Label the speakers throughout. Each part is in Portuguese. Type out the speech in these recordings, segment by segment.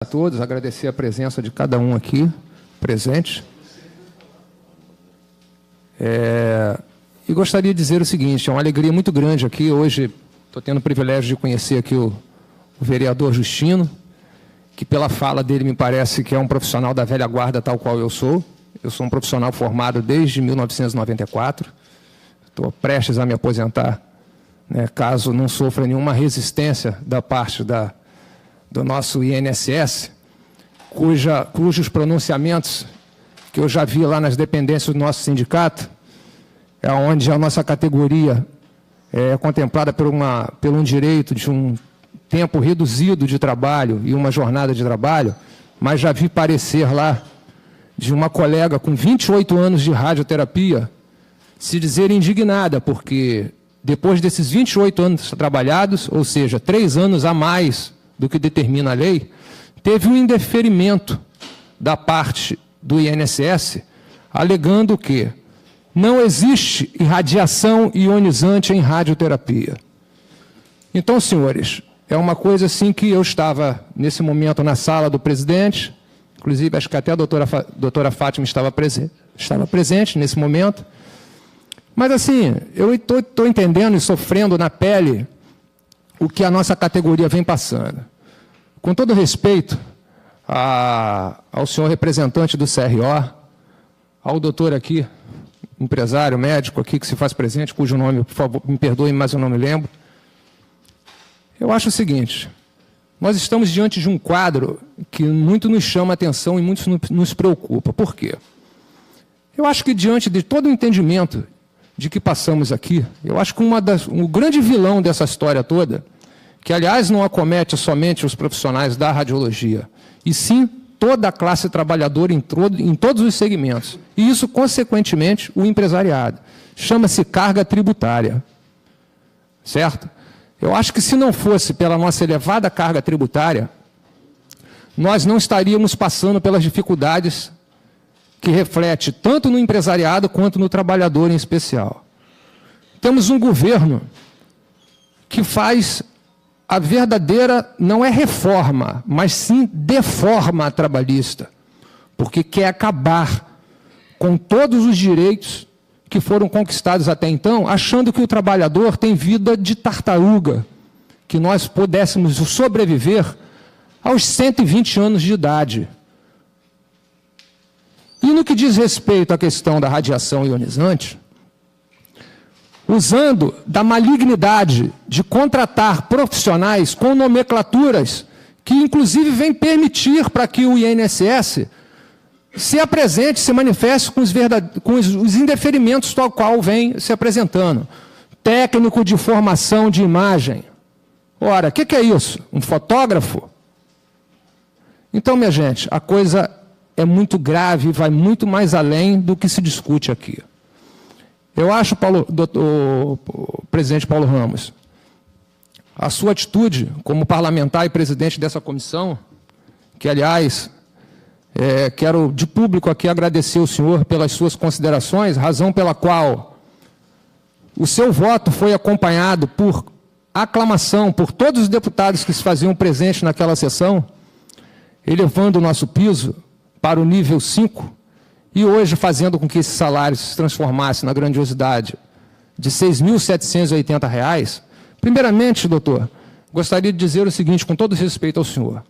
Speaker 1: A todos, agradecer a presença de cada um aqui presente. E gostaria de dizer o seguinte, é uma alegria muito grande aqui. Hoje estou tendo o privilégio de conhecer aqui o vereador Justino, que pela fala dele me parece que é um profissional da velha guarda, tal qual eu sou. Eu sou um profissional formado desde 1994. Estou prestes a me aposentar, né, caso não sofra nenhuma resistência da parte do nosso INSS, cujos pronunciamentos que eu já vi lá nas dependências do nosso sindicato, é onde a nossa categoria é contemplada por um direito de um tempo reduzido de trabalho e uma jornada de trabalho, mas já vi parecer lá de uma colega com 28 anos de radioterapia se dizer indignada, porque depois desses 28 anos trabalhados, ou seja, 3 anos a mais do que determina a lei, teve um indeferimento da parte do INSS, alegando que não existe irradiação ionizante em radioterapia. Então, senhores, é uma coisa assim que eu estava, nesse momento, na sala do presidente, inclusive acho que até a doutora Fátima estava presente nesse momento, mas assim, eu estou entendendo e sofrendo na pele o que a nossa categoria vem passando. Com todo respeito ao senhor representante do CRO, ao doutor aqui, empresário, médico aqui que se faz presente, cujo nome, por favor, me perdoem, mas eu não me lembro. Eu acho o seguinte, nós estamos diante de um quadro que muito nos chama a atenção e muito nos preocupa. Por quê? Eu acho que diante de todo o entendimento de que passamos aqui, eu acho que o grande vilão dessa história toda, que, aliás, não acomete somente os profissionais da radiologia, e sim toda a classe trabalhadora em todos os segmentos, e isso, consequentemente, o empresariado. Chama-se carga tributária, certo? Eu acho que se não fosse pela nossa elevada carga tributária, nós não estaríamos passando pelas dificuldades que reflete tanto no empresariado quanto no trabalhador em especial. Temos um governo que faz a verdadeira, não é reforma, mas sim deforma trabalhista, porque quer acabar com todos os direitos que foram conquistados até então, achando que o trabalhador tem vida de tartaruga, que nós pudéssemos sobreviver aos 120 anos de idade. E no que diz respeito à questão da radiação ionizante, usando da malignidade de contratar profissionais com nomenclaturas que, inclusive, vem permitir para que o INSS se apresente, se manifeste com os indeferimentos tal qual vem se apresentando. Técnico de formação de imagem. Ora, o que é isso? Um fotógrafo? Então, minha gente, a coisa é muito grave, vai muito mais além do que se discute aqui. Eu acho, o presidente Paulo Ramos, a sua atitude como parlamentar e presidente dessa comissão, que, aliás, quero de público aqui agradecer ao senhor pelas suas considerações, razão pela qual o seu voto foi acompanhado por aclamação por todos os deputados que se faziam presentes naquela sessão, elevando o nosso piso para o nível 5, e hoje fazendo com que esse salário se transformasse na grandiosidade de R$ 6.780. Primeiramente, doutor, gostaria de dizer o seguinte, com todo respeito ao senhor.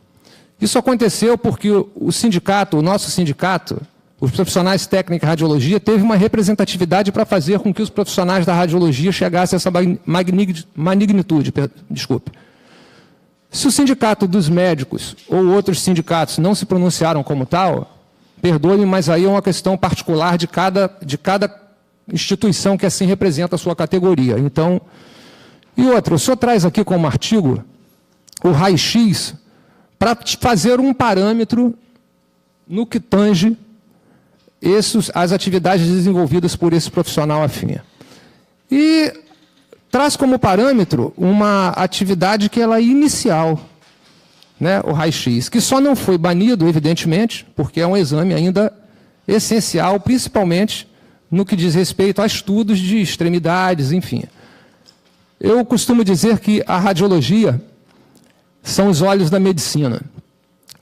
Speaker 1: Isso aconteceu porque o sindicato, o nosso sindicato, os profissionais técnicos de radiologia, teve uma representatividade para fazer com que os profissionais da radiologia chegassem a essa magnitude. Desculpe. Se o sindicato dos médicos ou outros sindicatos não se pronunciaram como tal, perdoe-me, mas aí é uma questão particular de cada instituição que assim representa a sua categoria. Então, e outra, o senhor traz aqui como artigo o raio-x para fazer um parâmetro no que tange as atividades desenvolvidas por esse profissional afim. E traz como parâmetro uma atividade que ela é inicial, né, o raio-x, que só não foi banido, evidentemente, porque é um exame ainda essencial, principalmente no que diz respeito a estudos de extremidades, enfim. Eu costumo dizer que a radiologia são os olhos da medicina.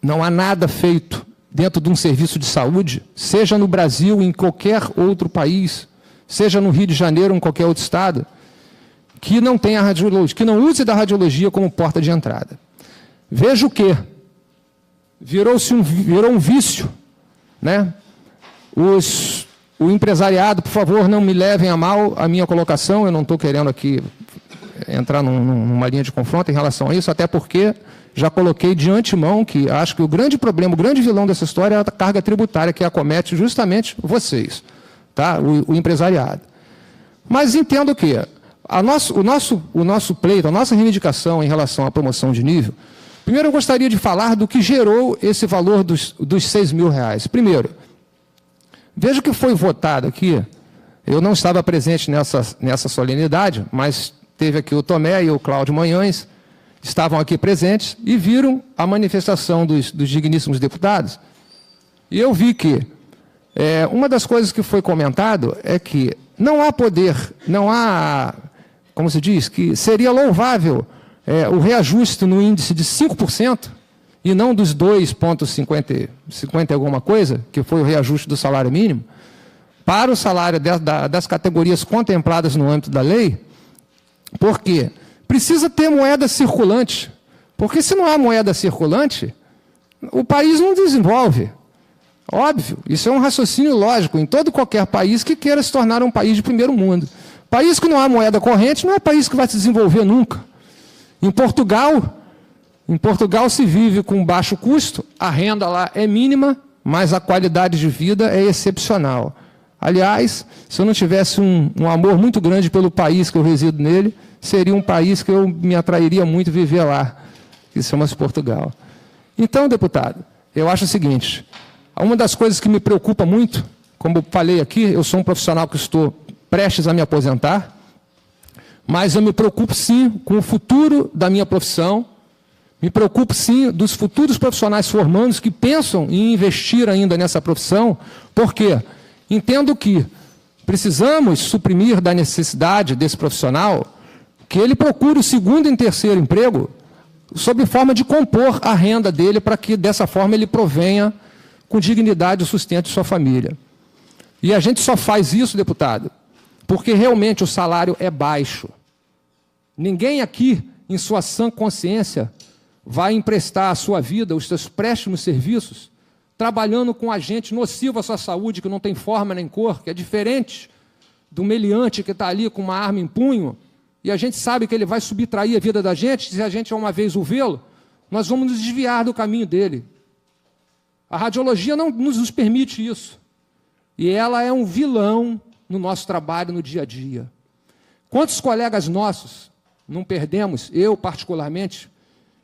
Speaker 1: não há nada feito dentro de um serviço de saúde, seja no Brasil, em qualquer outro país, seja no Rio de Janeiro ou em qualquer outro estado, que não tenha radiologia, que não use da radiologia como porta de entrada. Veja o quê? Virou um vício, né? O empresariado, por favor, não me levem a mal a minha colocação, eu não estou querendo aqui entrar numa linha de confronto em relação a isso, até porque já coloquei de antemão que acho que o grande problema, o grande vilão dessa história é a carga tributária que acomete justamente vocês, tá? O empresariado. Mas entendo que o nosso pleito, a nossa reivindicação em relação à promoção de nível, primeiro eu gostaria de falar do que gerou esse valor dos R$6.000. Primeiro, veja o que foi votado aqui. Eu não estava presente nessa solenidade, mas teve aqui o Tomé e o Cláudio Manhães, estavam aqui presentes e viram a manifestação dos digníssimos deputados. E eu vi que uma das coisas que foi comentado é que não há poder, não há, como se diz, que seria louvável o reajuste no índice de 5%, e não dos 2,50 alguma coisa, que foi o reajuste do salário mínimo, para o salário das categorias contempladas no âmbito da lei, porque precisa ter moeda circulante, porque se não há moeda circulante, o país não desenvolve. Óbvio, isso é um raciocínio lógico em todo e qualquer país que queira se tornar um país de primeiro mundo. País que não há moeda corrente não é país que vai se desenvolver nunca. Em Portugal se vive com baixo custo, a renda lá é mínima, mas a qualidade de vida é excepcional. Aliás, se eu não tivesse um amor muito grande pelo país que eu resido nele, seria um país que eu me atrairia muito viver lá, que se chama Portugal. Então, deputado, eu acho o seguinte, uma das coisas que me preocupa muito, como eu falei aqui, eu sou um profissional que estou prestes a me aposentar, mas eu me preocupo sim com o futuro da minha profissão, me preocupo sim dos futuros profissionais formandos que pensam em investir ainda nessa profissão, porque entendo que precisamos suprimir da necessidade desse profissional que ele procure o segundo e terceiro emprego sob forma de compor a renda dele para que dessa forma ele provenha com dignidade o sustento de sua família. E a gente só faz isso, deputado, porque realmente o salário é baixo. Ninguém aqui, em sua sã consciência, vai emprestar a sua vida, os seus préstimos serviços, trabalhando com agente nocivo à sua saúde, que não tem forma nem cor, que é diferente do meliante que está ali com uma arma em punho, e a gente sabe que ele vai subtrair a vida da gente, se a gente uma vez o vê-lo, nós vamos nos desviar do caminho dele. A radiologia não nos permite isso. E ela é um vilão no nosso trabalho, no dia a dia. Quantos colegas nossos não perdemos, eu particularmente,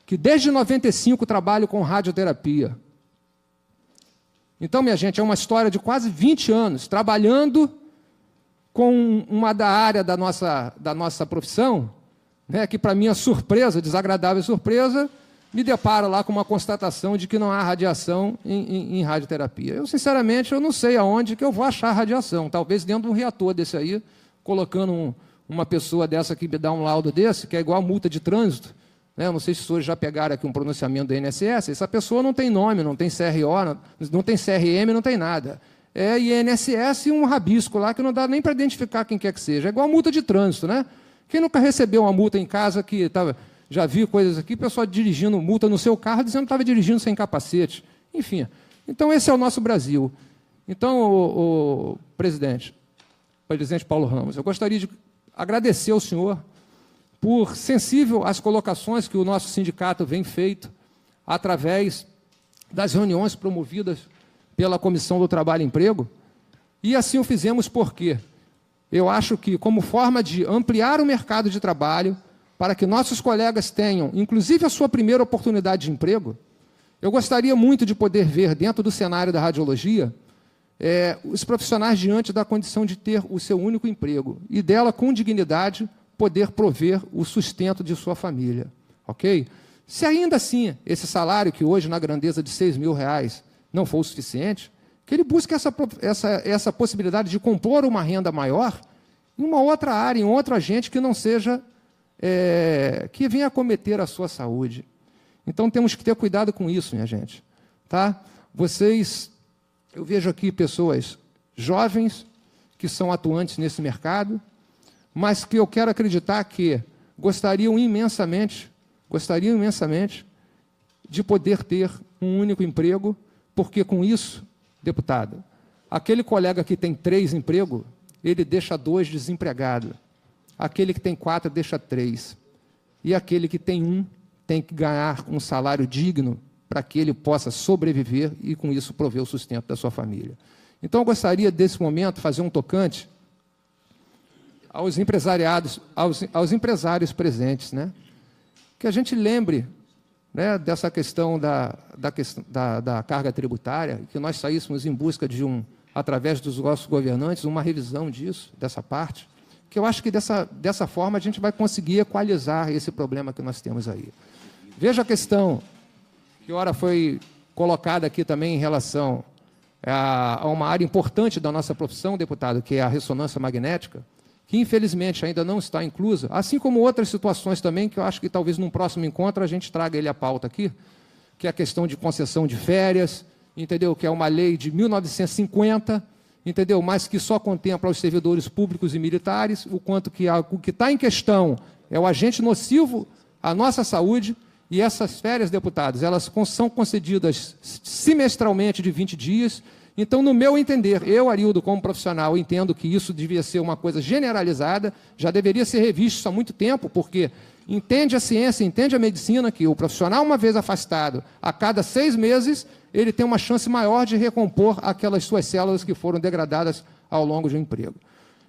Speaker 1: que desde 95 trabalho com radioterapia. Então, minha gente, é uma história de quase 20 anos, trabalhando com uma da área da nossa profissão, né, que, para minha surpresa, desagradável surpresa, me deparo lá com uma constatação de que não há radiação em radioterapia. Eu, sinceramente, eu não sei aonde que eu vou achar radiação. Talvez dentro de um reator desse aí, colocando uma pessoa dessa que me dá um laudo desse, que é igual a multa de trânsito. Né? Eu não sei se os senhores já pegaram aqui um pronunciamento do INSS. Essa pessoa não tem nome, não tem CRO, não tem CRM, não tem nada. É INSS e um rabisco lá que não dá nem para identificar quem quer que seja. É igual a multa de trânsito, né? Quem nunca recebeu uma multa em casa que estava... Já vi coisas aqui, pessoal dirigindo multa no seu carro, dizendo que estava dirigindo sem capacete. Enfim, então esse é o nosso Brasil. Então, o presidente Paulo Ramos, eu gostaria de agradecer ao senhor por sensível às colocações que o nosso sindicato vem feito através das reuniões promovidas pela Comissão do Trabalho e Emprego, e assim o fizemos porque eu acho que, como forma de ampliar o mercado de trabalho, para que nossos colegas tenham, inclusive, a sua primeira oportunidade de emprego, eu gostaria muito de poder ver, dentro do cenário da radiologia, os profissionais diante da condição de ter o seu único emprego e dela, com dignidade, poder prover o sustento de sua família. Ok? Se ainda assim esse salário, que hoje, na grandeza de R$6.000, não for o suficiente, que ele busque essa possibilidade de compor uma renda maior em uma outra área, em outro agente que não seja... que venha acometer a sua saúde. Então, temos que ter cuidado com isso, minha gente. Tá? Eu vejo aqui pessoas jovens que são atuantes nesse mercado, mas que eu quero acreditar que gostariam imensamente de poder ter um único emprego, porque com isso, deputado, aquele colega que tem 3 empregos, ele deixa 2 desempregados. Aquele que tem 4 deixa 3. E aquele que tem 1 tem que ganhar um salário digno para que ele possa sobreviver e, com isso, prover o sustento da sua família. Então, eu gostaria, desse momento, fazer um tocante aos empresários presentes, né? Que a gente lembre, né, dessa questão da carga tributária, que nós saíssemos em busca de através dos nossos governantes, uma revisão disso, dessa parte, que eu acho que dessa forma a gente vai conseguir equalizar esse problema que nós temos aí. Veja a questão que ora foi colocada aqui também em relação a uma área importante da nossa profissão, deputado, que é a ressonância magnética, que infelizmente ainda não está inclusa, assim como outras situações também, que eu acho que talvez num próximo encontro a gente traga ele à pauta aqui, que é a questão de concessão de férias, entendeu? Que é uma lei de 1950, entendeu? Mas que só contempla os servidores públicos e militares, o quanto que o que está em questão é o agente nocivo à nossa saúde, e essas férias, deputados, elas são concedidas semestralmente de 20 dias. Então, no meu entender, eu, Arildo, como profissional, entendo que isso devia ser uma coisa generalizada, já deveria ser revisto isso há muito tempo, porque entende a ciência, entende a medicina, que o profissional, uma vez afastado, a cada 6 meses, ele tem uma chance maior de recompor aquelas suas células que foram degradadas ao longo de um emprego.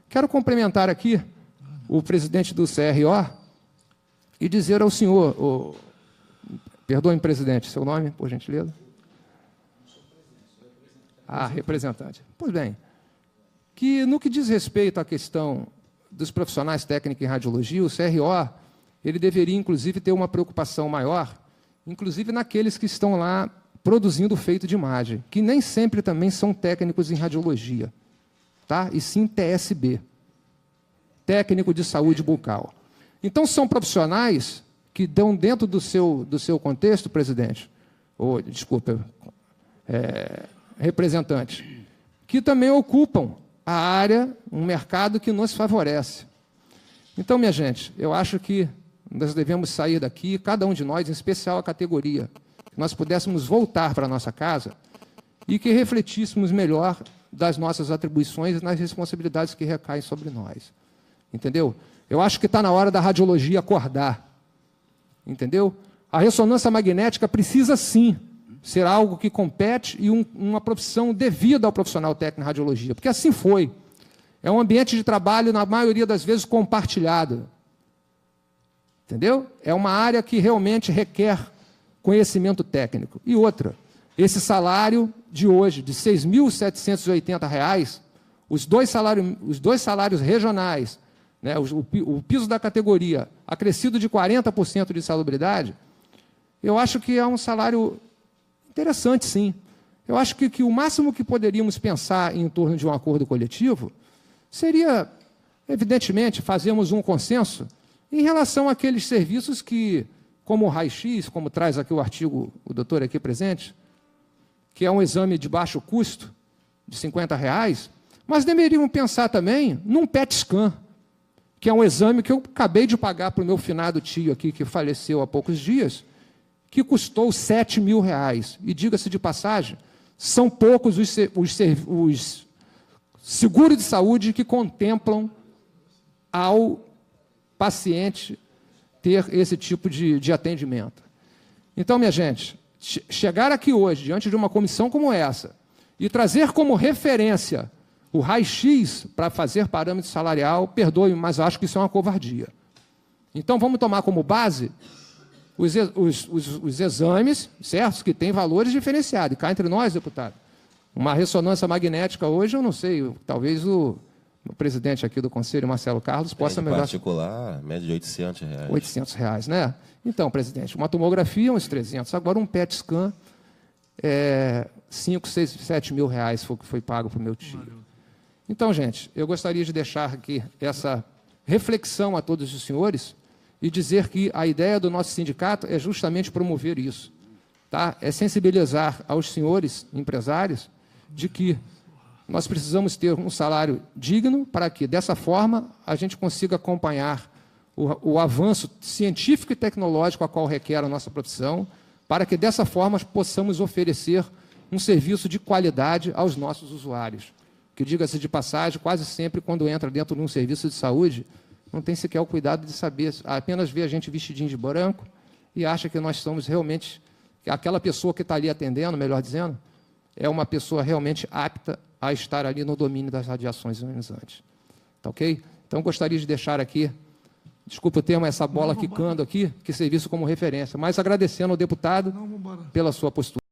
Speaker 1: Quero complementar aqui o presidente do CRO e dizer ao senhor, perdoe-me, presidente, seu nome, por gentileza? Representante. Pois bem, que no que diz respeito à questão dos profissionais técnicos em radiologia, o CRO, ele deveria, inclusive, ter uma preocupação maior, inclusive naqueles que estão lá produzindo feito de imagem, que nem sempre também são técnicos em radiologia, tá? E sim TSB, técnico de saúde bucal. Então, são profissionais que dão dentro do seu contexto, presidente, representante, que também ocupam a área, um mercado que nos favorece. Então, minha gente, eu acho que nós devemos sair daqui, cada um de nós, em especial a categoria, que nós pudéssemos voltar para a nossa casa e que refletíssemos melhor das nossas atribuições e nas responsabilidades que recaem sobre nós. Entendeu? Eu acho que está na hora da radiologia acordar. Entendeu? A ressonância magnética precisa, sim, ser algo que compete e uma profissão devida ao profissional técnico em radiologia, porque assim foi. É um ambiente de trabalho, na maioria das vezes, compartilhado. Entendeu? É uma área que realmente requer conhecimento técnico. E outra, esse salário de hoje, de R$ 6.780, os dois salários regionais, né, o piso da categoria, acrescido de 40% de salubridade, eu acho que é um salário interessante, sim. Eu acho que o máximo que poderíamos pensar em torno de um acordo coletivo seria, evidentemente, fazermos um consenso em relação àqueles serviços que, como o raio-x, como traz aqui o artigo, o doutor aqui presente, que é um exame de baixo custo, de R$ 50, mas deveríamos pensar também num PET scan, que é um exame que eu acabei de pagar para o meu finado tio aqui, que faleceu há poucos dias, que custou R$ 7.000. E, diga-se de passagem, são poucos os seguros de saúde que contemplam ao paciente ter esse tipo de atendimento. Então, minha gente, chegar aqui hoje, diante de uma comissão como essa, e trazer como referência o raio-x para fazer parâmetro salarial, perdoe-me, mas acho que isso é uma covardia. Então, vamos tomar como base os exames, certos, que têm valores diferenciados. E cá entre nós, deputado, uma ressonância magnética hoje, eu não sei, talvez o presidente aqui do Conselho, Marcelo Carlos, possa melhor...
Speaker 2: particular, média de R$ 800.
Speaker 1: R$ 800, né? Então, presidente, uma tomografia, uns 300. Agora, um PET scan, 5, 6, 7 mil reais foi o que foi pago para o meu tio. Então, gente, eu gostaria de deixar aqui essa reflexão a todos os senhores e dizer que a ideia do nosso sindicato é justamente promover isso. Tá? É sensibilizar aos senhores empresários de que nós precisamos ter um salário digno para que, dessa forma, a gente consiga acompanhar o avanço científico e tecnológico a qual requer a nossa profissão, para que, dessa forma, possamos oferecer um serviço de qualidade aos nossos usuários. Que, diga-se de passagem, quase sempre, quando entra dentro de um serviço de saúde, não tem sequer o cuidado de saber, apenas vê a gente vestidinho de branco e acha que nós somos realmente, que aquela pessoa que está ali atendendo, melhor dizendo, é uma pessoa realmente apta a estar ali no domínio das radiações ionizantes. Tá ok? Então, gostaria de deixar aqui, desculpa o termo, essa bola quicando aqui, que serviço como referência, mas agradecendo ao deputado pela sua postura.